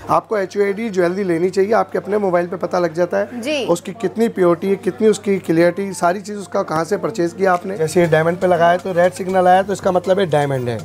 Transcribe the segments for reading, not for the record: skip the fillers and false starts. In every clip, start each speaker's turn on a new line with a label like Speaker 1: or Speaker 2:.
Speaker 1: आपको HUID jewellery लेनी चाहिए, आपके अपने मोबाइल पे पता लग जाता है
Speaker 2: जी।
Speaker 1: उसकी कितनी प्योरिटी है, कितनी उसकी क्लियरिटी, सारी चीज़ उसका कहाँ से परचेज किया आपने। जैसे ये डायमंड पे लगाया तो रेड सिग्नल आया तो इसका मतलब है डायमंड है।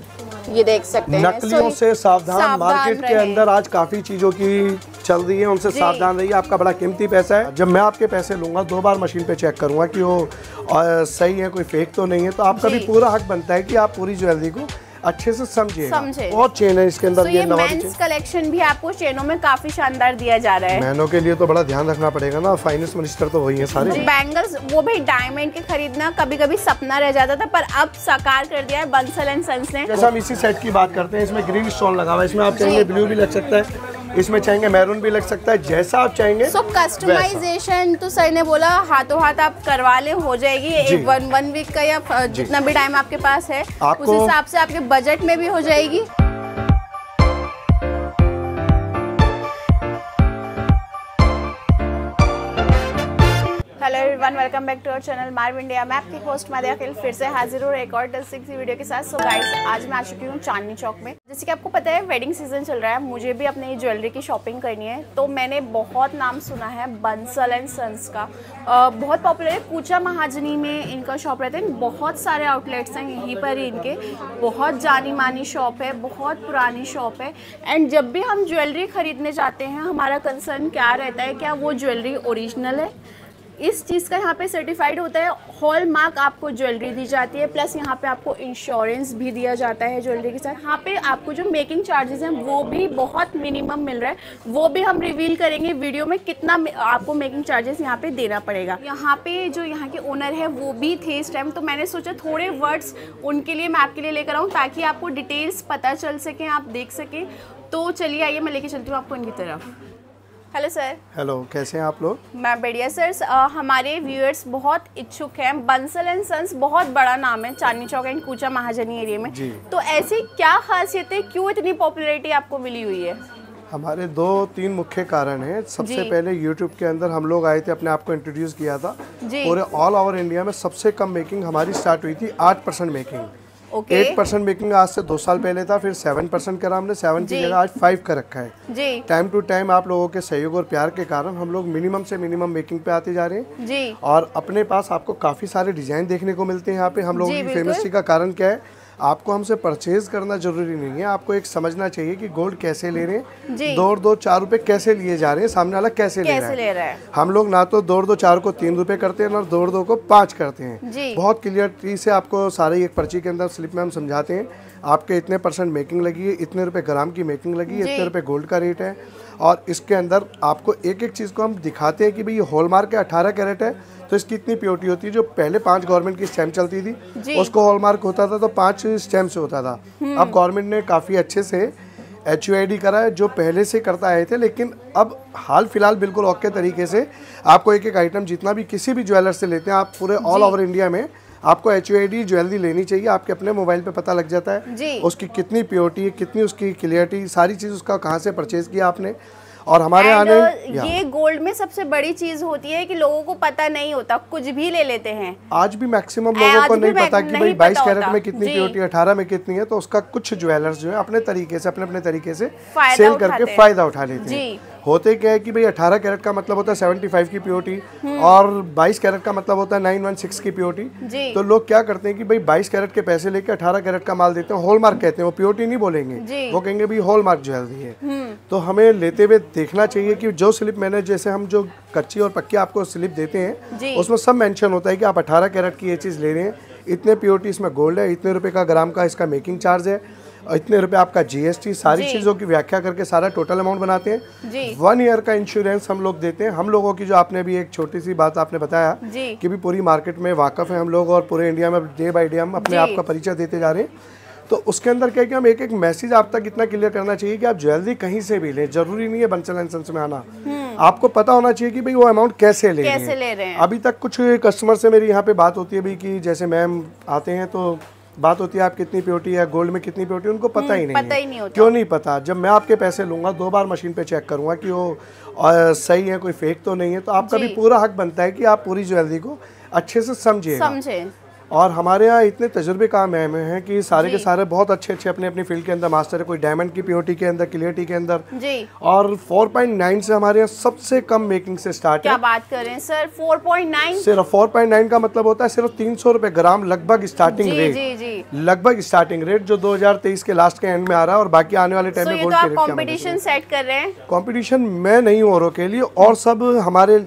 Speaker 2: ये देख सकते हैं।
Speaker 1: नकलियों से सावधान, मार्केट के अंदर आज काफ़ी चीज़ों की चल रही है, उनसे सावधान रहिए। आपका बड़ा कीमती पैसा है। जब मैं आपके पैसे लूँगा 2 बार मशीन पे चेक करूँगा कि वो सही है, कोई फेक तो नहीं है। तो आपका भी पूरा हक बनता है कि आप पूरी ज्वेलरी को अच्छे से समझे। और चेन है इसके अंदर।
Speaker 2: ये मेंस कलेक्शन भी आपको चेनों में काफी शानदार दिया जा रहा है।
Speaker 1: मैनों के लिए तो बड़ा ध्यान रखना पड़ेगा ना, फाइनेंस मिनिस्टर तो वही है सारे।
Speaker 2: बैंगल्स वो भी डायमंड के खरीदना कभी कभी सपना रह जाता था, पर अब साकार कर दिया है बंसल एंड सन्स ने।
Speaker 1: जैसे हम इसी सेट की बात करते हैं, इसमें ग्रीन स्टोन लगा हुआ है, इसमें आप चाहेंगे ब्लू भी लग सकता है, इसमें चाहेंगे मैरून भी लग सकता है, जैसा आप चाहेंगे।
Speaker 2: कस्टमाइजेशन तो सर ने बोला हाथों हाथ आप करवा ले, हो जाएगी। वन वीक का या जितना भी टाइम आपके पास है उस हिसाब से आपके बजट में भी हो जाएगी। Hello everyone, welcome back to our channel Marv India. मैं आपकी होस्ट मादिया अखिल फिर से हाजिर हूँ एक और दिलचस्प वीडियो के साथ। सो गाइस, आज मैं आ चुकी हूँ चांदनी चौक में। जैसे कि आपको पता है वेडिंग सीजन चल रहा है, मुझे भी अपनी ज्वेलरी की शॉपिंग करनी है। तो मैंने बहुत नाम सुना है बंसल एंड सन्स का, बहुत पॉपुलर है। कूचा महाजनी में इनका शॉप रहता है, बहुत सारे आउटलेट्स हैं यहीं पर ही इनके। बहुत जानी मानी शॉप है, बहुत पुरानी शॉप है। एंड जब भी हम ज्वेलरी खरीदने जाते हैं, हमारा कंसर्न क्या रहता है, क्या वो ज्वेलरी ओरिजिनल है। इस चीज़ का यहाँ पे सर्टिफाइड होता है, हॉलमार्क आपको ज्वेलरी दी जाती है, प्लस यहाँ पे आपको इंश्योरेंस भी दिया जाता है ज्वेलरी के साथ। यहाँ पे आपको जो मेकिंग चार्जेस हैं वो भी बहुत मिनिमम मिल रहा है, वो भी हम रिवील करेंगे वीडियो में कितना आपको मेकिंग चार्जेस यहाँ पे देना पड़ेगा। यहाँ पे जो यहाँ के ओनर है वो भी थे इस टाइम, तो मैंने सोचा थोड़े वर्ड्स उनके लिए मैं आपके लिए लेकर आऊँ ताकि आपको डिटेल्स पता चल सकें, आप देख सकें। तो चलिए आइए मैं लेके चलती हूँ आपको इनकी तरफ। Hello sir.
Speaker 1: हेलो, कैसे हैं आप लोग?
Speaker 2: मैं बढ़िया सर। हमारे व्यूअर्स बहुत इच्छुक हैं। बंसल एंड सन्स बहुत बड़ा नाम है चांदनी चौक एंड कूचा महाजनी एरिया में, तो ऐसी क्या खासियत है, क्यों इतनी पॉपुलैरिटी आपको मिली हुई है?
Speaker 1: हमारे 2-3 मुख्य कारण हैं। सबसे पहले यूट्यूब के अंदर हम लोग आए थे, अपने आप को इंट्रोड्यूस किया था। पूरे ऑल ओवर इंडिया में सबसे कम मेकिंग हमारी स्टार्ट हुई थी 8% मेकिंग। 8% मेकिंग आज से 2 साल पहले था, फिर 7% करा हमने, 7 की जगह आज 5 का रखा है। टाइम टू टाइम आप लोगों के सहयोग और प्यार के कारण हम लोग मिनिमम से मिनिमम मेकिंग पे आते जा रहे हैं। और अपने पास आपको काफ़ी सारे डिजाइन देखने को मिलते हैं यहाँ पे। हम लोगों की फेमसिटी का कारण क्या है, आपको हमसे परचेज करना जरूरी नहीं है, आपको एक समझना चाहिए कि गोल्ड कैसे ले रहे हैं, 2 4 रुपए कैसे लिए जा रहे हैं, सामने वाला कैसे ले रहा है। हम लोग ना तो 2 4 को 3 रुपए करते हैं, ना 2 को 5 करते हैं। बहुत क्लियरिटी से आपको सारे एक पर्ची के अंदर स्लिप में हम समझाते हैं, आपके इतने % मेकिंग लगी है, इतने रुपए ग्राम की मेकिंग लगी है, इतने रुपए गोल्ड का रेट है। और इसके अंदर आपको एक एक चीज़ को हम दिखाते हैं कि भाई ये हॉलमार्क है, 18 कैरेट है तो इसकी इतनी प्योरिटी होती है। जो पहले 5 गवर्नमेंट की स्टैम्प चलती थी उसको हॉलमार्क होता था तो 5 स्टैम्प से होता था। अब गवर्नमेंट ने काफ़ी अच्छे से HUID करा है, जो पहले से करता आए थे, लेकिन अब हाल फिलहाल बिल्कुल ओके तरीके से आपको एक एक आइटम जितना भी किसी भी ज्वेलर से लेते हैं आप पूरे ऑल ओवर इंडिया में, आपको HUID ज्वेलरी लेनी चाहिए, आपके अपने मोबाइल पे पता लग जाता है उसकी कितनी प्योरिटी है, कितनी उसकी क्लियरिटी, सारी चीज़ उसका कहाँ से परचेज किया आपने। और हमारे आने
Speaker 2: ये गोल्ड में सबसे बड़ी चीज होती है कि लोगों को पता नहीं होता, कुछ भी ले लेते हैं।
Speaker 1: आज भी मैक्सिमम लोगों को नहीं पता कि भाई 22 कैरेट में कितनी प्योरिटी, 18 में कितनी है। तो उसका कुछ ज्वेलर्स जो है अपने तरीके से अपने तरीके से सेल करके फायदा उठा लेते हैं। होते क्या है कि भाई 18 कैरेट का मतलब होता है 75 की प्योरिटी और 22 कैरेट का मतलब होता है 916 की प्योरिटी। तो लोग क्या करते हैं कि भाई 22 कैरेट के पैसे लेके 18 कैरेट का माल देते हैं, हॉलमार्क कहते हैं, वो प्योरिटी नहीं बोलेंगे, वो कहेंगे भाई हॉलमार्क ज्वेलरी है। तो हमें लेते हुए देखना चाहिए कि जो स्लिप मैंने, जैसे हम जो कच्ची और पक्की आपको स्लिप देते हैं उसमें सब मेंशन होता है कि आप 18 कैरेट की ये चीज़ ले रहे हैं, इतने प्योरिटी इसमें गोल्ड है, इतने रुपए का ग्राम का इसका मेकिंग चार्ज है, इतने रुपए आपका GST, सारी चीज़ों की व्याख्या करके सारा टोटल अमाउंट बनाते हैं। 1 ईयर का इंश्योरेंस हम लोग देते हैं। हम लोगों की जो आपने भी एक छोटी सी बात आपने बताया कि भी पूरी मार्केट में वाकफ़ है हम लोग और पूरे इंडिया में डे बाय डे हम अपने आप का परिचय देते जा रहे हैं। तो उसके अंदर क्या है कि हम एक एक मैसेज आप तक इतना क्लियर करना चाहिए कि आप ज्वेलरी कहीं से भी लें, जरूरी नहीं है बंसल एंड सन्स में आना, आपको पता होना चाहिए कि भाई वो अमाउंट कैसे ले रहे हैं। अभी तक कुछ कस्टमर से मेरी यहाँ पे बात होती है भाई कि जैसे मैम आते हैं तो बात होती है आप कितनी प्योरिटी है, गोल्ड में कितनी प्योरिटी, उनको पता ही नहीं होता। क्यों नहीं पता? जब मैं आपके पैसे लूँगा 2 बार मशीन पे चेक करूँगा कि वो सही है, कोई फेक तो नहीं है। तो आपका भी पूरा हक बनता है कि आप पूरी ज्वेलरी को अच्छे से समझे। और हमारे यहाँ इतने तजुर्बे काम हैं कि सारे के सारे बहुत अच्छे अपने अपनी फील्ड के अंदर मास्टर है। कोई डायमंड की पीओटी के अंदर, क्लियरिटी के अंदर जी। और 4.9 से हमारे यहाँ सबसे कम मेकिंग से स्टार्ट है।
Speaker 2: क्या बात करें सर, 4.9?
Speaker 1: सिर्फ 4.9 का मतलब होता है सिर्फ 300 रुपए ग्राम लगभग स्टार्टिंग रेट।
Speaker 2: जी जी।
Speaker 1: लगभग स्टार्टिंग रेट जो 2023 के लास्ट के एंड में आ रहा है, और बाकी आने वाले टाइम में गोल्ड के रेट क्या
Speaker 2: कंपटीशन सेट कर रहे हैं?
Speaker 1: कंपटीशन मैं नहीं हूँ औरों के लिए, और सब हमारे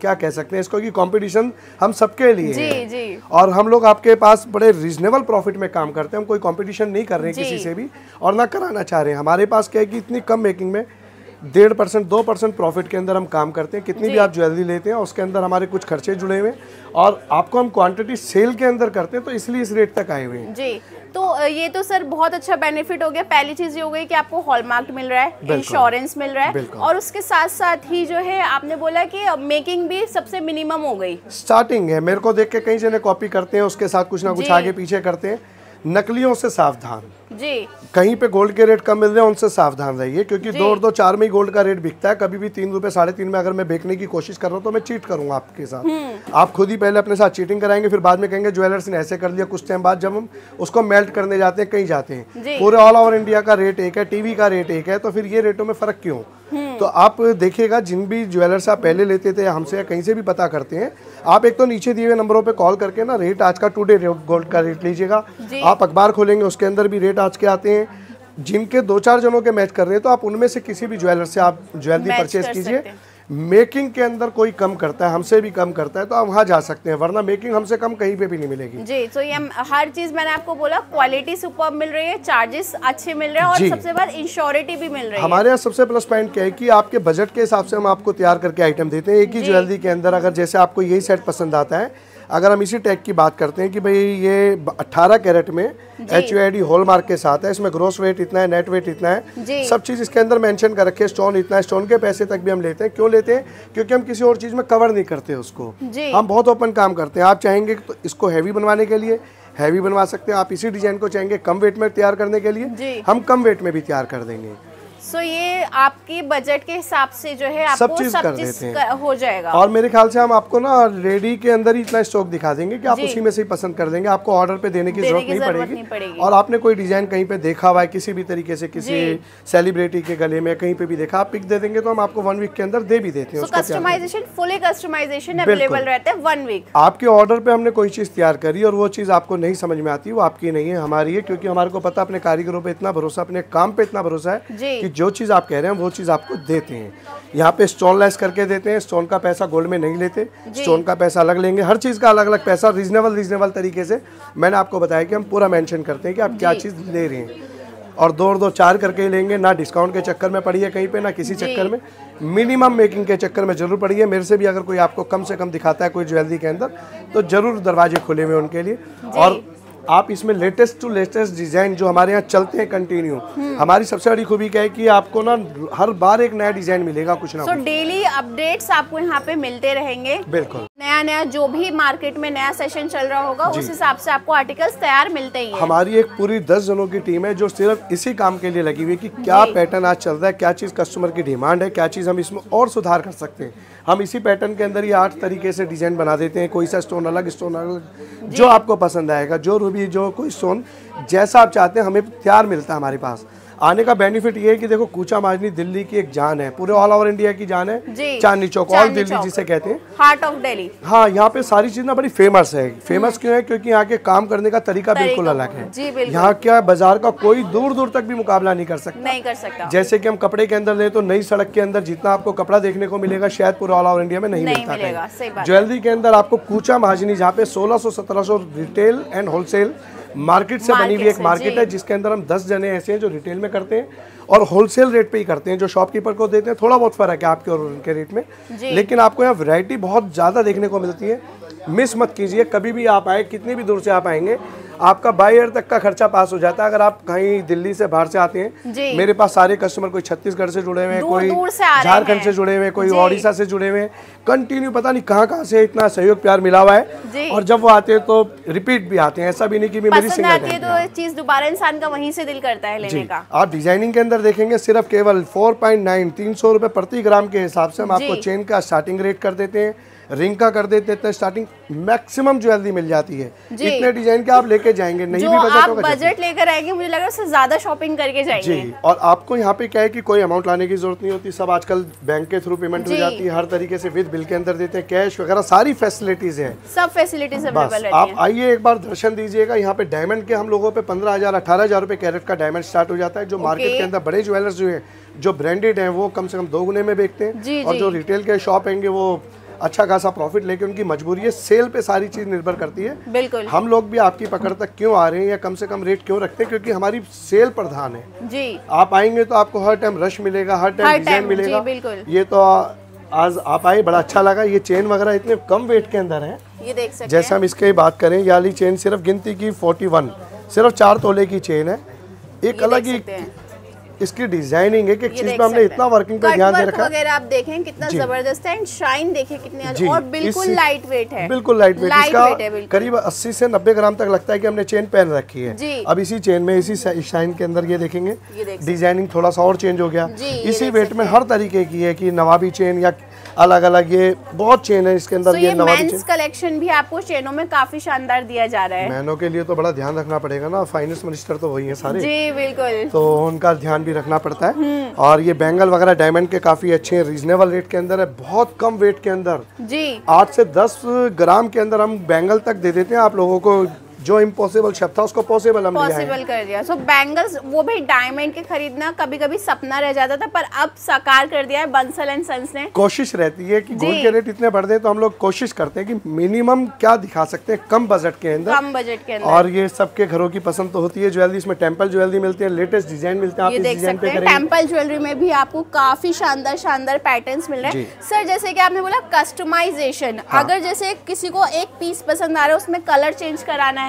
Speaker 1: क्या कह सकते हैं इसको कि कंपटीशन हम सबके लिए
Speaker 2: जी,
Speaker 1: है।
Speaker 2: जी।
Speaker 1: और हम लोग आपके पास बड़े रीजनेबल प्रॉफिट में काम करते हैं। हम कोई कंपटीशन नहीं कर रहे हैं किसी से भी, और ना कराना चाह रहे हैं। हमारे पास क्या है कि इतनी कम मेकिंग में 1.5% 2% प्रॉफिट के अंदर हम काम करते हैं। कितनी भी आप ज्वेलरी लेते हैं उसके अंदर हमारे कुछ खर्चे जुड़े हुए हैं, और आपको हम क्वांटिटी सेल के अंदर करते हैं, तो इसलिए इस रेट तक आए हुए हैं
Speaker 2: जी। तो ये तो सर बहुत अच्छा बेनिफिट हो गया। पहली चीज ये हो गई कि आपको हॉलमार्क मिल रहा है, इंश्योरेंस मिल रहा है, और उसके साथ साथ ही जो है आपने बोला कि मेकिंग भी सबसे मिनिमम हो गई,
Speaker 1: स्टार्टिंग है। मेरे को देख के कई जने कॉपी करते हैं, उसके साथ कुछ ना कुछ आगे पीछे करते हैं। नकलियों से सावधान
Speaker 2: जी।
Speaker 1: कहीं पे गोल्ड के रेट कम मिल रहे हैं उनसे सावधान रहिए, क्योंकि 2 और 2 4 में ही गोल्ड का रेट बिकता है। कभी भी 3 रुपए 3.5 में अगर मैं बेचने की कोशिश कर रहा हूँ तो मैं चीट करूंगा आपके साथ। आप खुद ही पहले अपने साथ चीटिंग कराएंगे, फिर बाद में कहेंगे ज्वेलर्स ने ऐसे कर लिया। कुछ टाइम बाद जब हम उसको मेल्ट करने जाते हैं, कहीं जाते हैं, पूरे ऑल ओवर इंडिया का रेट एक है, टीवी का रेट एक है, तो फिर ये रेटों में फर्क क्यों? तो आप देखिएगा, जिन भी ज्वेलर्स आप पहले लेते थे हमसे या कहीं से भी पता करते हैं, आप एक तो नीचे दिए हुए नंबरों पे कॉल करके ना रेट आज का टुडे गोल्ड का रेट लीजिएगा। आप अखबार खोलेंगे उसके अंदर भी रेट आज के आते हैं। जिनके 2-4 जनों के मैच कर रहे हैं तो आप उनमें से किसी भी ज्वेलर से आप ज्वेलरी परचेज कीजिए। मेकिंग के अंदर कोई कम करता है, हमसे भी कम करता है, तो आप वहाँ जा सकते हैं, वरना मेकिंग हमसे कम कहीं पे भी नहीं मिलेगी
Speaker 2: जी। तो ये हर चीज मैंने आपको बोला, क्वालिटी सुपर मिल रही है, चार्जेस अच्छे मिल रहे हैं, और सबसे बड़ा इंश्योरिटी भी मिल रही है।
Speaker 1: हमारे यहाँ सबसे प्लस पॉइंट क्या है कि आपके बजट के हिसाब से हम आपको तैयार करके आइटम देते हैं एक ही ज्वेलरी के अंदर। अगर जैसे आपको यही सेट पसंद आता है, अगर हम इसी टैग की बात करते हैं कि भाई ये 18 कैरेट में HUID हॉलमार्क के साथ है, इसमें ग्रोस वेट इतना है, नेट वेट इतना है, सब चीज़ इसके अंदर मेंशन कर रखे हैं। स्टोन इतना है, स्टोन के पैसे तक भी हम लेते हैं। क्यों लेते हैं? क्योंकि हम किसी और चीज़ में कवर नहीं करते उसको, हम बहुत ओपन काम करते हैं। आप चाहेंगे तो इसको हैवी बनवाने के लिए हैवी बनवा सकते हैं, आप इसी डिजाइन को चाहेंगे कम वेट में तैयार करने के लिए, हम कम वेट में भी तैयार कर देंगे।
Speaker 2: सो ये आपकी बजट के हिसाब से जो है आपको सब चीज हो जाएगा।
Speaker 1: और मेरे ख्याल से हम आपको ना रेडी के अंदर ही इतना स्टॉक दिखा देंगे कि आप उसी में से ही पसंद कर देंगे। आपको ऑर्डर पे देने की जरूरत नहीं पड़ेगी। और आपने कोई डिजाइन कहीं पे देखा हुआ है किसी भी तरीके से, किसी सेलिब्रिटी के गले में कहीं पे भी देखा, आप पिक दे देंगे तो हम आपको 1 वीक के अंदर दे भी देते हैं।
Speaker 2: कस्टमाइजेशन, फुली कस्टमाइजेशन अवेलेबल रहता है 1 वीक।
Speaker 1: आपके ऑर्डर पे हमने कोई चीज तैयार करी और वो चीज आपको नहीं समझ में आती, वो आपकी नहीं है, हमारी है। क्योंकि हमारे को पता, अपने कारीगरों पे इतना भरोसा, अपने काम पे इतना भरोसा है कि जो चीज आप कह रहे हैं वो चीज़ आपको देते हैं। यहाँ पे स्टोन लेस करके देते हैं, स्टोन का पैसा गोल्ड में नहीं लेते, स्टोन का पैसा अलग लेंगे। हर चीज़ का अलग अलग पैसा रीजनेबल तरीके से मैंने आपको बताया कि हम पूरा मेंशन करते हैं कि आप क्या चीज़ ले रहे हैं। और 2 और 2 4 करके ही लेंगे, ना डिस्काउंट के चक्कर में पड़ी है कहीं पे, ना किसी चक्कर में, मिनिमम मेकिंग के चक्कर में जरूर पड़ी है। मेरे से भी अगर कोई आपको कम से कम दिखाता है कोई ज्वेलरी के अंदर, तो जरूर दरवाजे खुले हुए उनके लिए। और आप इसमें लेटेस्ट टू लेटेस्ट डिजाइन जो हमारे यहाँ चलते हैं कंटिन्यू। हमारी सबसे बड़ी खूबी क्या है कि आपको ना हर बार एक नया डिजाइन मिलेगा, कुछ ना कुछ।
Speaker 2: डेली अपडेट्स आपको यहाँ पे मिलते रहेंगे।
Speaker 1: बिल्कुल,
Speaker 2: नया जो भी मार्केट में नया सेशन चल रहा होगा उस हिसाब से आपको आर्टिकल्स तैयार मिलते ही हैं।
Speaker 1: हमारी एक पूरी 10 जनों की टीम है जो सिर्फ इसी काम के लिए लगी हुई है कि क्या पैटर्न आज चल रहा है, क्या चीज़ कस्टमर की डिमांड है, क्या चीज़ हम इसमें और सुधार कर सकते हैं। हम इसी पैटर्न के अंदर ही 8 तरीके से डिजाइन बना देते हैं। कोई सा स्टोन अलग, जो आपको पसंद आएगा, जो रूबी, जो कोई स्टोन, जैसा आप चाहते हैं हमें तैयार मिलता है हमारे पास। आने का बेनिफिट ये है कि देखो, कूचा माजनी दिल्ली की एक जान है, पूरे ऑल ओवर इंडिया की जान है। चांदनी चौक, ऑल दिल्ली जिसे कहते हैं,
Speaker 2: हार्ट ऑफ दिल्ली।
Speaker 1: हाँ, यहाँ पे सारी चीज ना बड़ी फेमस है। फेमस क्यों है? क्योंकि यहाँ के काम करने का तरीका बिल्कुल अलग है। यहाँ क्या बाजार का कोई दूर दूर तक भी मुकाबला नहीं कर सकता। जैसे कि हम कपड़े के अंदर ले तो नई सड़क के अंदर जितना आपको कपड़ा देखने को मिलेगा शायद पूरे ऑल ओवर इंडिया में नहीं मिलता। ज्वेलरी के अंदर आपको कूचा महाजनी, जहाँ पे 1600-1700 रिटेल एंड होलसेल मार्केट से बनी हुई एक मार्केट है, जिसके अंदर हम 10 जने ऐसे हैं जो रिटेल में करते हैं और होलसेल रेट पे ही करते हैं। जो शॉपकीपर को देते हैं थोड़ा बहुत फर्क है आपके और उनके रेट में, लेकिन आपको यहाँ वैरायटी बहुत ज़्यादा देखने को मिलती है। मिस मत कीजिए, कभी भी आप आए, कितनी भी दूर से आप आएंगे, आपका बाई एयर तक का खर्चा पास हो जाता है। अगर आप कहीं दिल्ली से बाहर से आते हैं, मेरे पास सारे कस्टमर कोई छत्तीसगढ़ से जुड़े हुए हैं, कोई झारखंड से जुड़े हुए हैं, कोई ओडिशा से जुड़े हुए हैं, कंटिन्यू पता नहीं कहाँ से इतना सहयोग प्यार मिला हुआ है। और जब वो आते हैं तो रिपीट भी आते हैं, ऐसा भी नहीं कि मेरी सिंगल
Speaker 2: तो चीज दोबारा इंसान का वहीं से दिल करता है लेने का।
Speaker 1: आप डिजाइनिंग के अंदर देखेंगे सिर्फ केवल 4.9 300 रुपए प्रति ग्राम के हिसाब से हम आपको चेन का स्टार्टिंग रेट कर देते हैं। रिंग का कर देते हैं स्टार्टिंग, मैक्सिमम ज्वेलरी मिल जाती है। इतने डिजाइन के आप लेके जाएंगे, नहीं भी बजट होगा,
Speaker 2: बजट लेकर आएंगे मुझे लग रहा है उससे ज्यादा शॉपिंग करके जाएंगे
Speaker 1: जी। और आपको यहाँ पे क्या है कि कोई अमाउंट लाने की जरूरत नहीं होती, सब आजकल बैंक के थ्रू पेमेंट हो जाती है, हर तरीके से विद बिल के अंदर देते हैं, कैश वगैरह सारी फैसिलिटीज है,
Speaker 2: सब फैसिलिटीज अवेलेबल है।
Speaker 1: आप आइए एक बार दर्शन दीजिएगा। यहाँ पे डायमंड के हम लोगों पे 15,000 18,000 रुपए कैरेट का डायमंड स्टार्ट हो जाता है। जो मार्केट के अंदर बड़े ज्वेलर्स जो है जो ब्रांडेड हैं वो कम से कम 2 गुने में बेचते हैं, और जो रिटेल के शॉप होंगे वो अच्छा खासा प्रॉफिट लेके, उनकी मजबूरी है, सेल पे सारी चीज निर्भर करती है।
Speaker 2: बिल्कुल।
Speaker 1: हम लोग भी आपकी पकड़ तक क्यों आ रहे हैं या कम से कम रेट क्यों रखते हैं, क्योंकि हमारी सेल प्रधान है जी। आप आएंगे तो आपको हर टाइम रश मिलेगा, हर टाइम डिजाइन मिलेगा। ये तो आज आप आए, बड़ा अच्छा लगा। ये चेन वगैरह इतने कम वेट के अंदर है,
Speaker 2: ये देख सकते हैं।
Speaker 1: जैसे हम इसकी बात करें, ये वाली चेन सिर्फ गिनती की 41, सिर्फ 4 तोले की चेन है। एक अलग ही इसकी डिजाइनिंग है कि चीज में हमने इतना वर्किंग पे ध्यान दे रखा है।
Speaker 2: वगैरह आप देखें कितना जबरदस्त है, एंड शाइन देखिए कितनी, और बिल्कुल लाइट वेट है,
Speaker 1: बिल्कुल लाइट वेट। इसका करीब 80 से 90 ग्राम तक लगता है कि हमने चेन पहन रखी है। अब इसी चेन में इसी शाइन के अंदर ये देखेंगे डिजाइनिंग थोड़ा सा और चेंज हो गया। इसी वेट में हर तरीके की है कि नवाबी चेन या अलग अलग, ये बहुत चेन है इसके अंदर।
Speaker 2: ये मेंस कलेक्शन भी आपको चेनों में काफी शानदार दिया जा रहा है।
Speaker 1: मैनों के लिए तो बड़ा ध्यान रखना पड़ेगा ना, फाइनेंस मिनिस्टर तो वही है सारे
Speaker 2: जी, बिल्कुल,
Speaker 1: तो उनका ध्यान भी रखना पड़ता है। और ये बैंगल वगैरह डायमंड के काफी अच्छे हैं, रीजनेबल रेट के अंदर है, बहुत कम वेट के अंदर जी। 8 से 10 ग्राम के अंदर हम बैंगल तक दे देते हैं आप लोगों को। जो इम्पॉसिबल शब्द था उसको पॉसिबल हम
Speaker 2: पॉसिबल कर दिया। सो बैंगल्स वो भी डायमंड के खरीदना कभी कभी सपना रह जाता था, पर अब साकार कर दिया है बंसल एंड सन्स ने।
Speaker 1: कोशिश रहती है कि गोल्ड के रेट इतने बढ़ दे तो हम लोग कोशिश करते हैं कि मिनिमम क्या दिखा सकते हैं कम बजट के अंदर,
Speaker 2: कम बजट के अंदर।
Speaker 1: और ये सबके घरों की पसंद तो होती है ज्वेलरी। इसमें टेम्पल ज्वेलरी मिलती है, लेटेस्ट डिजाइन मिलते हैं, आप इस डिजाइन पे करेंगे।
Speaker 2: टेम्पल ज्वेलरी में भी आपको काफी शानदार शानदार पैटर्न्स मिल रहे हैं सर। जैसे कि आपने बोला कस्टमाइजेशन, अगर जैसे किसी को एक पीस पसंद आ रहा है, उसमें कलर चेंज कराना है,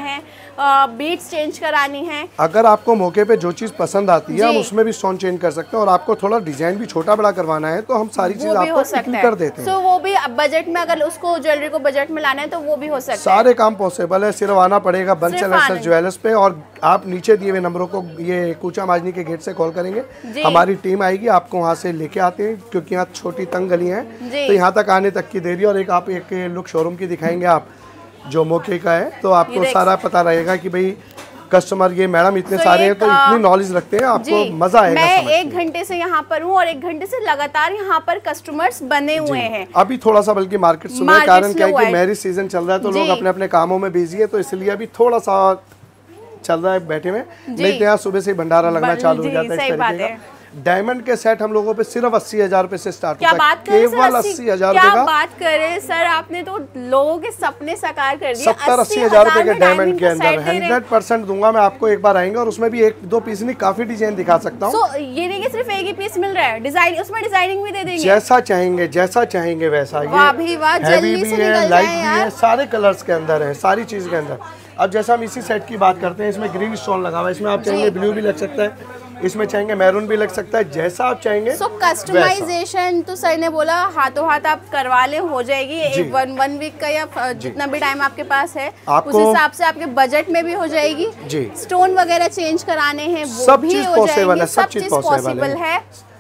Speaker 2: बीट्स चेंज करानी है,
Speaker 1: अगर आपको मौके पे जो चीज पसंद आती है हम उसमें भी स्टोन चेंज कर सकते हैं, और आपको थोड़ा डिजाइन भी छोटा बड़ा करवाना है तो हम सारी चीज आपको कर देते हैं।
Speaker 2: तो वो भी बजट में, अगर उसको ज्वेलरी को बजट में लाना है तो वो भी हो सकता है।
Speaker 1: सारे काम पॉसिबल है, सिर्फ आना पड़ेगा बंसल ज्वेलर्स पे, और आप नीचे दिए हुए नंबरों को ये कूचा माजनी के गेट से कॉल करेंगे, हमारी टीम आएगी, आपको वहाँ से लेके आते हैं, क्योंकि यहाँ छोटी तंग गलियाँ हैं तो यहाँ तक आने तक की देरी। और एक आप एक लुक शोरूम की दिखाएंगे आप जो मौके का है, तो आपको सारा पता रहेगा कि भाई कस्टमर ये मैडम इतने सारे हैं तो इतनी नॉलेज रखते हैं, आपको मजा आएगा।
Speaker 2: मैं 1 घंटे से यहाँ पर हूँ और 1 घंटे से लगातार यहाँ पर कस्टमर्स बने हुए हैं।
Speaker 1: अभी थोड़ा सा बल्कि मार्केट स्लो है, कारण क्या है कि मैरिज सीजन चल रहा है तो लोग अपने अपने कामों में बिजी है, तो इसलिए अभी थोड़ा सा चल रहा है बैठे में, नहीं तो यहाँ सुबह से भंडारा लगना चालू हो जाता है इस तरीके का। डायमंड के सेट हम लोगों पे सिर्फ 80,000 रुपए से स्टार्ट होता है, केवल 80,000 रुपए का।
Speaker 2: क्या बात करें सर, आपने तो लोगों के सपने साकार कर दिए।
Speaker 1: 70-80,000 रुपए के डायमंड के अंदर 100% दूंगा मैं आपको। एक बार आएंगे और उसमें भी 1-2 पीस नहीं, काफी डिजाइन दिखा सकता हूँ।
Speaker 2: ये नहीं कि सिर्फ एक ही पीस मिल रहा है, डिजाइन उसमें डिजाइनिंग भी दे देंगे,
Speaker 1: जैसा चाहेंगे वैसा। ये हैवी भी है, लाइट भी है, सारे कलर्स के अंदर है, सारी चीज के अंदर। अब जैसा हम इसी सेट की बात करते हैं, इसमें ग्रीन स्टोन लगा हुआ है, इसमें आप चाहेंगे ब्लू भी लग सकता है, इसमें चाहेंगे मैरून भी लग सकता है, जैसा आप चाहेंगे।
Speaker 2: कस्टमाइजेशन तो सर ने बोला हाथों हाथ आप करवा ले, हो जाएगी वन वीक का या जितना भी टाइम आपके पास है उस हिसाब से आपके बजट में भी हो जाएगी जी। स्टोन वगैरह चेंज कराने हैं वो
Speaker 1: सब
Speaker 2: भी
Speaker 1: चीज
Speaker 2: हो
Speaker 1: पॉसिबल है, सब चीज पॉसिबल है।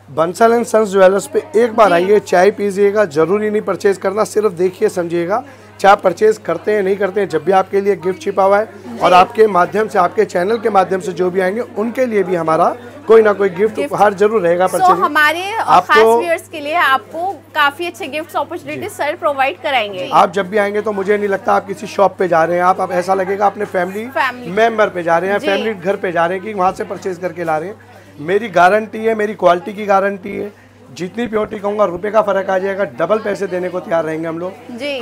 Speaker 1: बंसल एंड सन्स ज्वेलर्स पे एक बार आइए, चाय पीजिएगा, जरूरी नहीं परचेज करना, सिर्फ देखिए समझिएगा। चाहे परचेज करते हैं नहीं करते हैं, जब भी आपके लिए गिफ्ट छिपा हुआ है, और आपके माध्यम से, आपके चैनल के माध्यम से जो भी आएंगे उनके लिए भी हमारा कोई ना कोई गिफ्ट उपहार जरूर रहेगा।
Speaker 2: हमारे खास व्यूअर्स के लिए आपको काफी अच्छे गिफ्ट अपॉर्चुनिटी सर प्रोवाइड कराएंगे।
Speaker 1: आप जब भी आएंगे तो मुझे नहीं लगता आप किसी शॉप पे जा रहे हैं, आप ऐसा लगेगा अपने फैमिली मेंबर पे जा रहे हैं, फैमिली घर पे जा रहे हैं कि वहाँ से परचेज करके ला रहे हैं। मेरी गारंटी है, मेरी क्वालिटी की गारंटी है, जितनी प्योरिटी कहूँगा रुपए का फर्क आ जाएगा, डबल पैसे देने को तैयार रहेंगे हम लोग।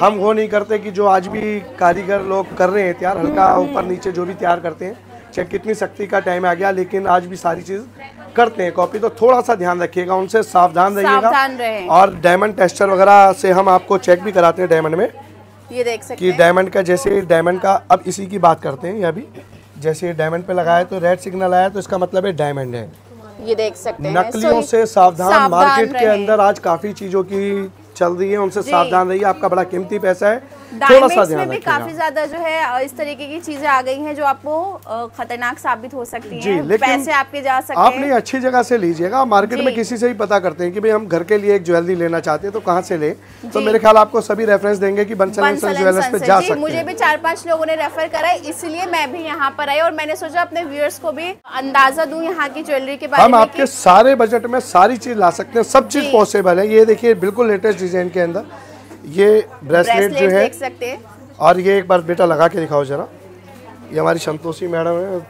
Speaker 1: हम वो नहीं करते कि जो आज भी कारीगर लोग कर रहे हैं तैयार, हल्का ऊपर नीचे जो भी तैयार करते हैं, चाहे कितनी सख्ती का टाइम आ गया, लेकिन आज भी सारी चीज करते हैं कॉपी। तो थोड़ा सा ध्यान रखिएगा, उनसे सावधान रहिएगा। और डायमंड टेस्टर वगैरह से हम आपको चेक भी कराते हैं डायमंड में,
Speaker 2: ये देख सकते
Speaker 1: हैं कि डायमंड का, जैसे डायमंड का, अब इसी की बात करते हैं। अभी जैसे डायमंड पे लगाया तो रेड सिग्नल आया तो इसका मतलब है डायमंड है,
Speaker 2: ये देख सकते हैं।
Speaker 1: नकलियों से सावधान मार्केट के अंदर आज काफी चीजों की चल रही है, उनसे सावधान रहिए। आपका बड़ा कीमती पैसा है, थोड़ा सा ध्यान
Speaker 2: में भी काफी ज्यादा जो है इस तरीके की चीजें आ गई हैं जो आपको खतरनाक साबित हो सकती हैं।
Speaker 1: लेकिन
Speaker 2: पैसे आपके जा सकते हैं।
Speaker 1: आप नहीं, अच्छी जगह से लीजिएगा। मार्केट में किसी से ही पता करते हैं कि भाई हम घर के लिए एक ज्वेलरी लेना चाहते हैं तो कहाँ से ले, तो मेरे ख्याल आपको सभी रेफरेंस देंगे कि बंसल एंड सन्स ज्वेलर्स पे जा सकते हैं।
Speaker 2: मुझे भी 4-5 लोगों ने रेफर करा है, इसलिए मैं भी यहाँ पर आई और मैंने सोचा अपने व्यूअर्स को भी अंदाजा दूं यहाँ की ज्वेलरी के बारे में।
Speaker 1: हम आपके सारे बजट में सारी चीज ला सकते हैं, सब चीज पॉसिबल है। ये देखिए बिल्कुल लेटेस्ट डिजाइन के अंदर ये ब्रेसलेट जो है,
Speaker 2: देख सकते हैं।
Speaker 1: और ये एक बार बेटा लगा के दिखाओ जरा, ये हमारी संतोषी मैडम है,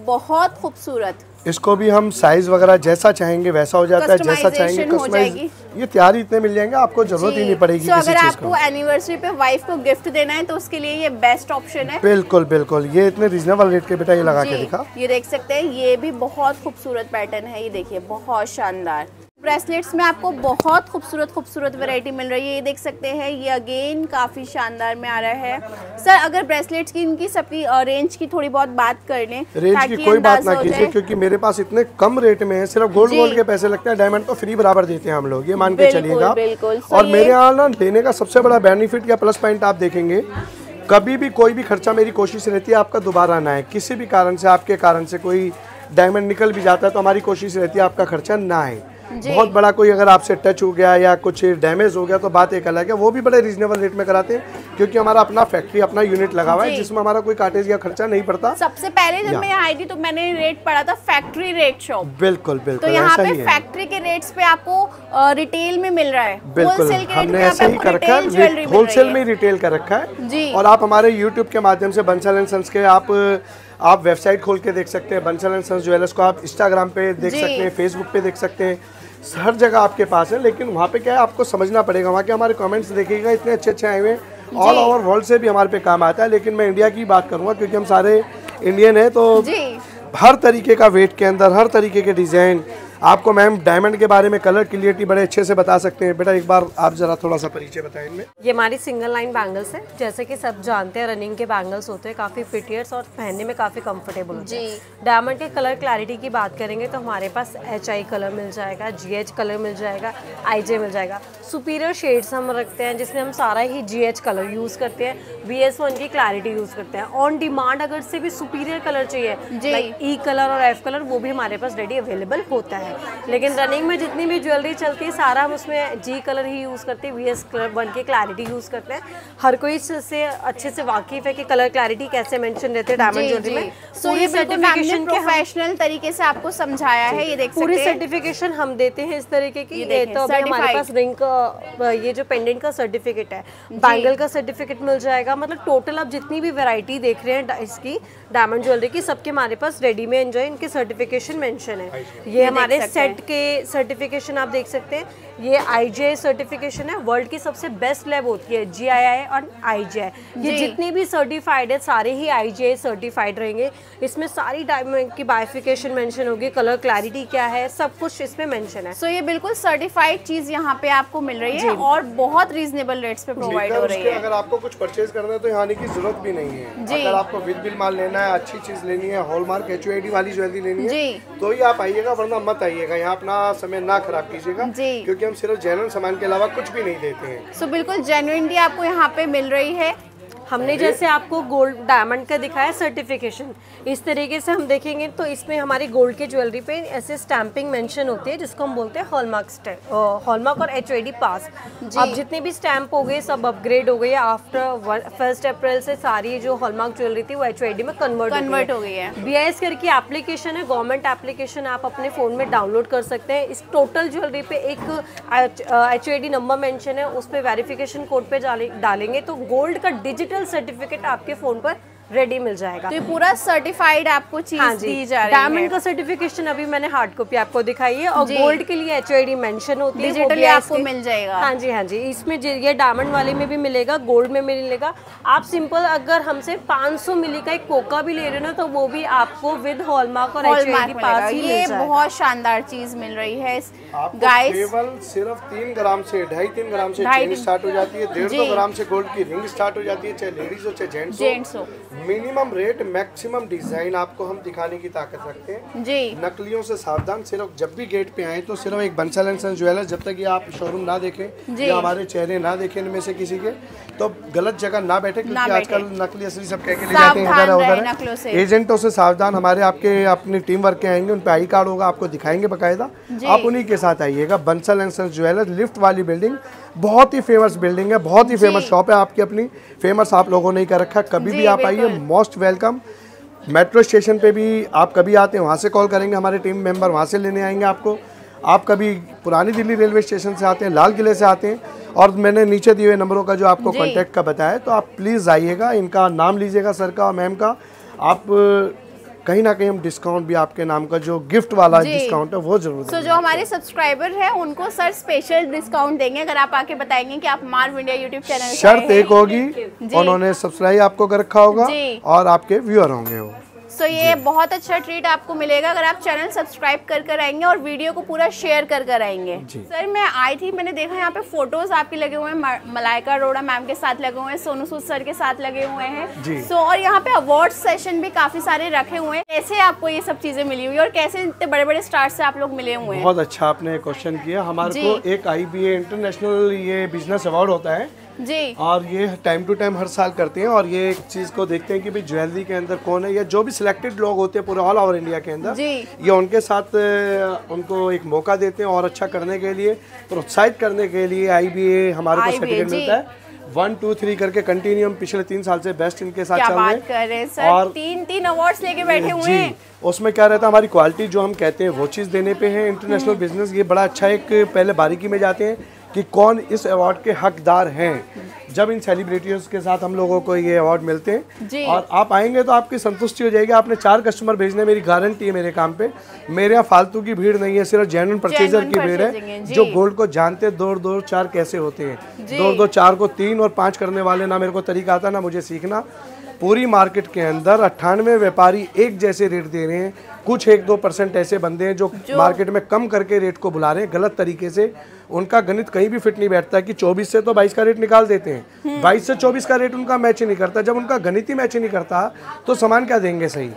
Speaker 2: बहुत खूबसूरत।
Speaker 1: इसको भी हम साइज वगैरह जैसा चाहेंगे वैसा हो जाता है, जैसा चाहेंगे कस्टमाइज। ये तैयार ही इतने मिल जाएंगे, आपको जरूरत ही नहीं पड़ेगी किसी
Speaker 2: अगर
Speaker 1: चीज
Speaker 2: आपको एनिवर्सरी पे वाइफ को गिफ्ट देना है तो उसके लिए ये बेस्ट ऑप्शन है।
Speaker 1: बिल्कुल बिल्कुल, ये इतने रीजनेबल रेट के बेटा ये लगा के दिखा।
Speaker 2: ये देख सकते हैं, ये भी बहुत खूबसूरत पैटर्न है, ये देखिए बहुत शानदार। ब्रेसलेट्स में आपको बहुत खूबसूरत वैरायटी मिल रही है, ये देख सकते हैं। ये अगेन काफ़ी शानदार में आ रहा है। सर अगर ब्रेसलेट्स की इनकी सबकी रेंज की थोड़ी बहुत बात कर लें,
Speaker 1: रेंज की कोई बात ना कीजिए क्योंकि मेरे पास इतने कम रेट में है, सिर्फ गोल्ड के पैसे लगते हैं, डायमंड तो फ्री बराबर देते हैं हम लोग, ये मान के चलिएगा। और मेरे यहाँ ना लेने का सबसे बड़ा बेनिफिट या प्लस पॉइंट आप देखेंगे, कभी भी कोई भी खर्चा मेरी कोशिश रहती है आपका दोबारा ना आए। किसी भी कारण से, आपके कारण से कोई डायमंड निकल भी जाता है तो हमारी कोशिश रहती है आपका खर्चा ना आए। बहुत बड़ा कोई अगर आपसे टच हो गया या कुछ डैमेज हो गया तो बात एक अलग है, वो भी बड़े रीजनेबल रेट में कराते हैं क्योंकि हमारा अपना फैक्ट्री, अपना यूनिट लगा हुआ है जिसमें हमारा कोई काटेज या खर्चा नहीं पड़ता।
Speaker 2: सबसे पहले जब मैं आई थी तो मैंने रेट पढ़ा था फैक्ट्री रेट शॉप।
Speaker 1: बिल्कुल बिल्कुल,
Speaker 2: तो यहाँ पे फैक्ट्री के रेट्स पे आपको रिटेल में मिल रहा है।
Speaker 1: बिल्कुल, हमने ऐसे ही कर रखा है, होलसेल में रिटेल कर रखा है। और आप हमारे यूट्यूब के माध्यम से बंसल एंड सन्स के आप वेबसाइट खोल के देख सकते हैं, बंसल एंड सन्स ज्वेलर्स को आप इंस्टाग्राम पे देख सकते हैं, फेसबुक पे देख सकते हैं, हर जगह आपके पास है। लेकिन वहाँ पे क्या है, आपको समझना पड़ेगा, वहाँ के हमारे कमेंट्स देखिएगा, इतने अच्छे आए हुए हैं, ऑल ओवर वर्ल्ड से भी हमारे पे काम आता है। लेकिन मैं इंडिया की बात करूँगा क्योंकि हम सारे इंडियन हैं, तो हर तरीके का वेट के अंदर, हर तरीके के डिज़ाइन आपको मैम डायमंड के बारे में कलर क्लियरिटी बड़े अच्छे से बता सकते हैं। बेटा एक बार आप जरा थोड़ा सा परिचय बताएं इनमें।
Speaker 3: ये हमारी सिंगल लाइन बैंगल्स है, जैसे कि सब जानते हैं रनिंग के बैंगल्स होते हैं, काफ़ी फिटियर्स और पहनने में काफ़ी कंफर्टेबल होते हैं। डायमंड के कलर क्लैरिटी की बात करेंगे तो हमारे पास HI कलर मिल जाएगा, GH कलर मिल जाएगा, IJ मिल जाएगा। सुपीरियर शेड्स हम रखते हैं जिसमें हम सारा ही GH कलर यूज़ करते हैं, BS1 की क्लैरिटी यूज़ करते हैं। ऑन डिमांड अगर से भी सुपीरियर कलर चाहिए लाइक E कलर और F कलर, वो भी हमारे पास रेडी अवेलेबल होता है। लेकिन रनिंग में जितनी भी ज्वेलरी चलती है सारा हम उसमें G कलर ही यूज़ करते हैं, BS1 की क्लैरिटी यूज़ करते हैं। हर कोई इससे अच्छे से वाकिफ है कि कलर क्लैरिटी कैसे मेंशन रहते हैं डायमंड ज्वेलरी में।
Speaker 2: सो ये सर्टिफिकेशन प्रोफेशनल तरीके से आपको समझाया है, ये देख सकते हैं।
Speaker 3: पूरी सर्टिफिकेशन हम देते हैं इस तरीके की। ये तो अभी हमारे पास रिंग का, ये जो पेंडेंट का सर्टिफिकेट है, बैंगल का सर्टिफिकेट मिल जाएगा। मतलब टोटल आप जितनी भी वैरायटी देख रहे हैं इसकी डायमंड ज्वेलरी की, सबके हमारे पास रेडी में एंजॉय इनके सर्टिफिकेशन मेंशन है। ये हमारे सेट के सर्टिफिकेशन आप देख सकते हैं। ये IJ सर्टिफिकेशन है, वर्ल्ड की सबसे बेस्ट लैब होती है GII और IJ। ये जितनी भी सर्टिफाइड है सारे ही IJ सर्टिफाइड रहेंगे। इसमें सारी डायमंड की बाइफिकेशन मेंशन होगी, कलर क्लैरिटी क्या है, सब कुछ इसमें मेंशन है।
Speaker 2: सो ये बिल्कुल सर्टिफाइड चीज यहाँ पे आपको मिल रही है और बहुत रीजनेबल रेट्स पे प्रोवाइड हो रही है।
Speaker 1: अगर आपको कुछ परचेज करना है तो यहाँ आने की जरूरत भी नहीं है। अगर आपको विद बिल माल लेना है, अच्छी चीज लेनी है, हॉलमार्क HUID वाली ज्वेलरी लेनी है तो ही आप आइएगा, वरना मत आइएगा। यहाँ अपना समय ना खराब कीजिएगा क्योंकि हम सिर्फ जेन्युइन सामान के अलावा कुछ भी नहीं देते हैं।
Speaker 2: सो बिल्कुल जेन्युइनिटी आपको यहाँ पे मिल रही है।
Speaker 3: हमने जैसे आपको गोल्ड डायमंड का दिखाया सर्टिफिकेशन, इस तरीके से हम देखेंगे तो इसमें हमारी गोल्ड के ज्वेलरी पे ऐसे स्टैंपिंग मेंशन होती है जिसको हम बोलते हैं हॉलमार्क और HUID पास। अब जितने भी स्टैंप हो गए सब अपग्रेड हो गए, आफ्टर 1 अप्रैल से सारी जो हॉलमार्क ज्वेलरी थी वो HUID में कन्वर्ट हो गई है। BIS करके एप्लीकेशन है, गवर्नमेंट एप्लीकेशन, आप अपने फ़ोन में डाउनलोड कर सकते हैं। इस टोटल ज्वेलरी पे एक HUID नंबर मेंशन है, उस पर वेरिफिकेशन कोड पे डालेंगे तो गोल्ड का डिजिटल सर्टिफिकेट आपके फोन पर रेडी मिल जाएगा।
Speaker 2: तो ये पूरा सर्टिफाइड आपको चीज दी जा रही है।
Speaker 3: डायमंड का सर्टिफिकेशन अभी मैंने हार्ड कॉपी आपको दिखाई है और गोल्ड के लिए HUID मेंशन होती है,
Speaker 2: डिजिटली आपको मिल जाएगा।
Speaker 3: हाँ जी, इसमें ये डायमंड वाले में भी मिलेगा, गोल्ड में मिलेगा। आप सिंपल अगर हमसे 500 मिली का एक कोका भी ले रहे हो ना तो वो भी आपको विद हॉलमार्क और HUID पास ही
Speaker 2: ये बहुत शानदार चीज मिल रही है गाइस।
Speaker 1: केवल सिर्फ 3 ग्राम से 2.5-3 ग्राम से चेन स्टार्ट हो जाती है, 1.5-2 ग्राम से गोल्ड की रिंग स्टार्ट हो जाती है, चाहे लेडीज हो चाहे जेंट्स हो। मिनिमम रेट मैक्सिमम डिजाइन आपको हम दिखाने की ताकत रखते हैं
Speaker 2: जी।
Speaker 1: नकलियों से सावधान। सिर्फ जब भी गेट पे आए तो सिर्फ एक बंसल एंड सन्स ज्वेलर्स, जब तक ये आप शोरूम ना देखें या हमारे चेहरे ना देखें इनमें से किसी के, तो गलत जगह ना बैठे, क्योंकि आजकल नकली असली सब कह के ले जाते हैं इधर उधर। एजेंटों से सावधान। हमारे आपके अपनी टीम वर्क के आएंगे, उन पे आई कार्ड होगा, आपको दिखाएंगे बाकायदा, आप उन्हीं के साथ आइएगा। Bansal and sons jewellers, lift वाली बिल्डिंग, बहुत ही फेमस बिल्डिंग है, बहुत ही फेमस शॉप है आपकी अपनी, फेमस आप लोगों ने ही कर रखा। कभी भी आप आइए, मोस्ट वेलकम। मेट्रो स्टेशन पे भी आप कभी आते हैं वहाँ से कॉल करेंगे, हमारे टीम मेंबर वहाँ से लेने आएंगे आपको। आप कभी पुरानी दिल्ली रेलवे स्टेशन से आते हैं, लाल किले से आते हैं, और मैंने नीचे दिए हुए नंबरों का जो आपको कांटेक्ट का बताया, तो आप प्लीज़ आइएगा, इनका नाम लीजिएगा सर का और मैम का। आप कहीं ना कहीं हम डिस्काउंट भी आपके नाम का जो गिफ्ट वाला डिस्काउंट है वो जरूर देंगे।
Speaker 2: जो हमारे सब्सक्राइबर हैं उनको सर स्पेशल डिस्काउंट देंगे अगर आप आके बताएंगे कि आप मार्व इंडिया यूट्यूब चैनल।
Speaker 1: शर्त एक होगी, उन्होंने सब्सक्राइब आपको कर रखा होगा और आपके व्यूअर होंगे वो।
Speaker 2: तो ये बहुत अच्छा ट्रीट आपको मिलेगा अगर आप चैनल सब्सक्राइब कर आएंगे और वीडियो को पूरा शेयर कर आएंगे। सर मैं आई थी, मैंने देखा यहाँ पे फोटोज आपके लगे हुए हैं, मलाइका अरोड़ा मैम के साथ लगे हुए हैं, सोनू सूद सर के साथ लगे हुए हैं। सो और यहाँ पे अवार्ड सेशन भी काफी सारे रखे हुए हैं। कैसे आपको ये सब चीजें मिली हुई और कैसे इतने बड़े बड़े स्टार से आप लोग मिले हुए हैं?
Speaker 1: बहुत अच्छा आपने क्वेश्चन किया। हमारे को एक IBA इंटरनेशनल ये बिजनेस अवार्ड होता है
Speaker 2: जी, और
Speaker 1: ये टाइम टू टाइम हर साल करते हैं, और ये एक चीज़ को देखते हैं कि भाई ज्वेलरी के अंदर कौन है, या जो भी सिलेक्टेड लोग होते हैं पूरे ऑल ओवर इंडिया के अंदर, ये उनके साथ उनको एक मौका देते हैं और अच्छा करने के लिए, प्रोत्साहित करने के लिए IBA हमारे को सर्टिफिकेट मिलता है। 1 2 3 करके कंटिन्यू हम पिछले 3 साल से बेस्ट इनके साथ चल रहे हैं,
Speaker 2: और 3 अवार्ड्स लेके बैठे हुए हैं।
Speaker 1: उसमें क्या रहता है, हमारी क्वालिटी जो हम कहते हैं वो चीज़ देने पे है। इंटरनेशनल बिजनेस ये बड़ा अच्छा एक पहले बारीकी में जाते हैं कि कौन इस अवार्ड के हकदार हैं। जब इन सेलिब्रिटीज के साथ हम लोगों को ये अवार्ड मिलते हैं और आप आएंगे तो आपकी संतुष्टि हो जाएगी। आपने 4 कस्टमर भेजने, मेरी गारंटी है मेरे काम पे। मेरे यहाँ फालतू की भीड़ नहीं है, सिर्फ जेन्युइन परचेजर की भीड़ है, जो गोल्ड को जानते हैं 2 2 4 कैसे होते हैं, 2 2 4 को 3 और 5 करने वाले। ना मेरे को तरीका आता ना मुझे सीखना। पूरी मार्केट के अंदर 98 व्यापारी एक जैसे रेट दे रहे हैं। कुछ 1-2% ऐसे बंदे हैं जो मार्केट में कम करके रेट को बुला रहे हैं गलत तरीके से। उनका गणित कहीं भी फिट नहीं बैठता कि 24 से तो 22 का रेट निकाल देते हैं, 22 से 24 का रेट उनका मैच ही नहीं करता। जब उनका गणित ही मैच ही नहीं करता तो सामान क्या देंगे सही?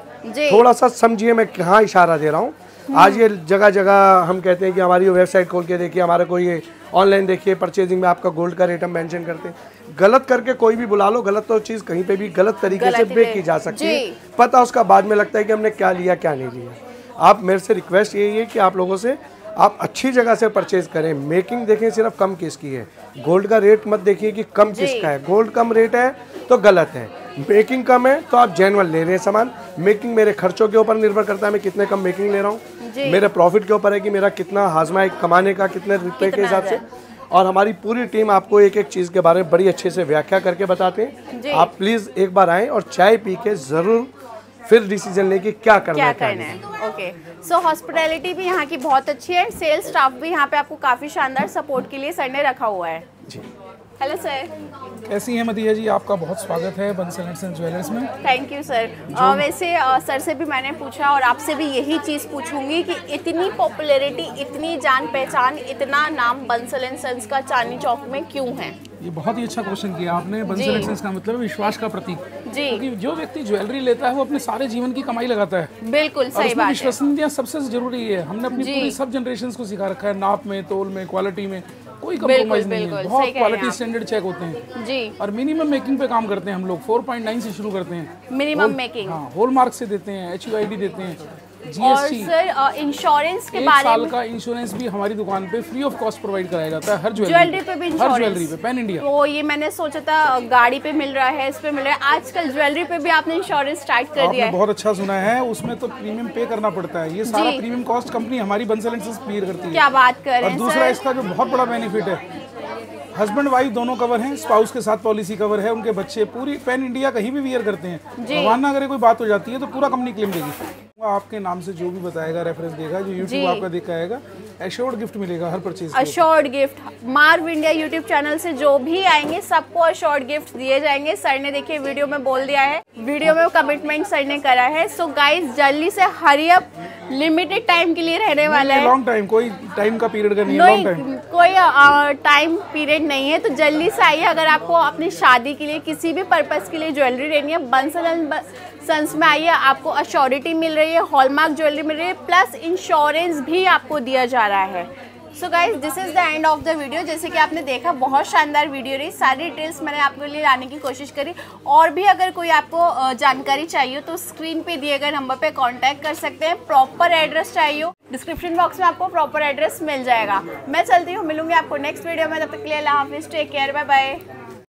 Speaker 1: थोड़ा सा समझिए मैं कहाँ इशारा दे रहा हूँ। आज ये जगह जगह हम कहते हैं कि हमारी वेबसाइट खोल के देखिए, हमारा कोई ये ऑनलाइन देखिए, परचेजिंग में आपका गोल्ड का रेट हम मेंशन करते हैं। गलत करके कोई भी बुला लो, गलत तो चीज़ कहीं पे भी गलत तरीके से बेच की जा सकती है। पता उसका बाद में लगता है कि हमने क्या लिया क्या नहीं लिया। आप मेरे से रिक्वेस्ट यही है कि आप लोगों से आप अच्छी जगह से परचेज करें। मेकिंग देखें सिर्फ कम किसकी है, गोल्ड का रेट मत देखिए कि कम किसका है। गोल्ड कम रेट है तो गलत है, मेकिंग कम है तो आप जेन्युइन ले रहे हैं सामान। मेकिंग मेरे खर्चों के ऊपर निर्भर करता है, मैं कितने कम मेकिंग ले रहा हूँ। मेरे प्रॉफिट के ऊपर है कि मेरा कितना हाजमा है कमाने का, कितने रुपए के हिसाब से। और हमारी पूरी टीम आपको एक एक चीज़ के बारे में बड़ी अच्छे से व्याख्या करके बताते हैं। आप प्लीज़ एक बार आएँ और चाय पी के ज़रूर फिर डिसीजन लें कि क्या करना है।
Speaker 2: ओके, सो हॉस्पिटैलिटी भी यहाँ की बहुत अच्छी है। सेल्स स्टाफ भी यहाँ पे आपको काफ़ी शानदार सपोर्ट के लिए सर ने रखा हुआ है।
Speaker 1: जी,
Speaker 2: हेलो सर,
Speaker 4: कैसी हैं मदिया जी? आपका बहुत स्वागत है बंसल एंड ज्वेलर्स में।
Speaker 2: Thank you sir. वैसे सर से भी मैंने पूछा और आपसे भी यही चीज़ पूछूंगी कि इतनी पॉपुलैरिटी, इतनी जान पहचान, इतना नाम बंसल एंड सन्स का चांदनी चौक में क्यों है?
Speaker 4: ये बहुत ही अच्छा क्वेश्चन किया आपने। बंसल एंड सन्स का मतलब विश्वास का प्रतीक जी, क्योंकि जो व्यक्ति ज्वेलरी लेता है वो अपने सारे जीवन की कमाई लगाता है।
Speaker 2: बिल्कुल सही बात है।
Speaker 4: विश्वसनीयता सबसे जरूरी है। हमने अपनी पूरी सब जनरेशन को सिखा रखा है, नाप में, तोल में, क्वालिटी में कोई कंप्रोमाइज नहीं है। बहुत क्वालिटी स्टैंडर्ड चेक होते हैं
Speaker 2: जी। और
Speaker 4: मिनिमम मेकिंग पे काम करते हैं हम लोग। 4.9 से शुरू करते हैं
Speaker 2: मिनिमम मेकिंग।
Speaker 4: हाँ, हॉलमार्क से देते हैं, HUID देते हैं, GST।
Speaker 2: और सर इंश्योरेंस के बारे में,
Speaker 4: 1 साल का इंश्योरेंस भी हमारी दुकान पे फ्री ऑफ कॉस्ट प्रोवाइड कराया जाता है। हर
Speaker 2: ज्वेलरी पे भी
Speaker 4: हर ज्वेलरी पे पैन इंडिया।
Speaker 2: तो ये मैंने सोचा था गाड़ी पे मिल रहा है, इस पे मिल रहा है, आजकल ज्वेलरी पे भी आपने इंश्योरेंस स्टार्ट कर दिया है।
Speaker 4: बहुत अच्छा सुना है। उसमें तो प्रीमियम पे करना पड़ता है। ये सारा प्रीमियम कॉस्ट कंपनी हमारी बंसल एंड सन्स क्लियर करती है।
Speaker 2: क्या बात कर रहे हैं।
Speaker 4: और दूसरा इसका जो बहुत बड़ा बेनिफिट है, हस्बैंड वाइफ दोनों कवर हैं, स्पाउस के साथ पॉलिसी कवर है, उनके बच्चे पूरी पैन इंडिया कहीं भी वियर करते हैं। भगवान ना करे कोई बात हो जाती है तो पूरा कंपनी क्लेम देगी। आपके नाम से जो भी बताएगा, रेफरेंस देगा, जो यूट्यूब आपका दिखाएगा, एश्योर्ड गिफ्ट मिलेगा हर purchase.
Speaker 2: Assured gift मार्व India YouTube channel से जो भी आएंगे सबको एश्योर्ड गिफ्ट दिए जाएंगे। सर ने देखिए वीडियो में बोल दिया है, वीडियो में कमिटमेंट सर ने करा है। सो गाइस जल्दी से हरी अप, लिमिटेड टाइम के लिए रहने वाला है।
Speaker 4: लॉन्ग टाइम, कोई टाइम का पीरियड का नहीं है, लॉन्ग टाइम,
Speaker 2: कोई टाइम पीरियड नहीं है। तो जल्दी से आइए। अगर आपको अपनी शादी के लिए किसी भी पर्पस के लिए ज्वेलरी लेनी है, बंसल एंड सन्स में आइए, आपको अश्योरिटी मिल रही है, हॉलमार्क ज्वेलरी मिल रही है, प्लस इंश्योरेंस भी आपको दिया जा रहा है। So guys this is the end of the video. जैसे कि आपने देखा बहुत शानदार वीडियो रही, सारी डिटेल्स मैंने आपके लिए लाने की कोशिश करी। और भी अगर कोई आपको जानकारी चाहिए तो स्क्रीन पे दिए गए नंबर पे कांटेक्ट कर सकते हैं। प्रॉपर एड्रेस चाहिए डिस्क्रिप्शन बॉक्स में आपको प्रॉपर एड्रेस मिल जाएगा। मैं चलती हूँ, मिलूंगी आपको नेक्स्ट वीडियो में। तब तक के लिए अल्लाह हाफिज़, टेक केयर, बाय बाय।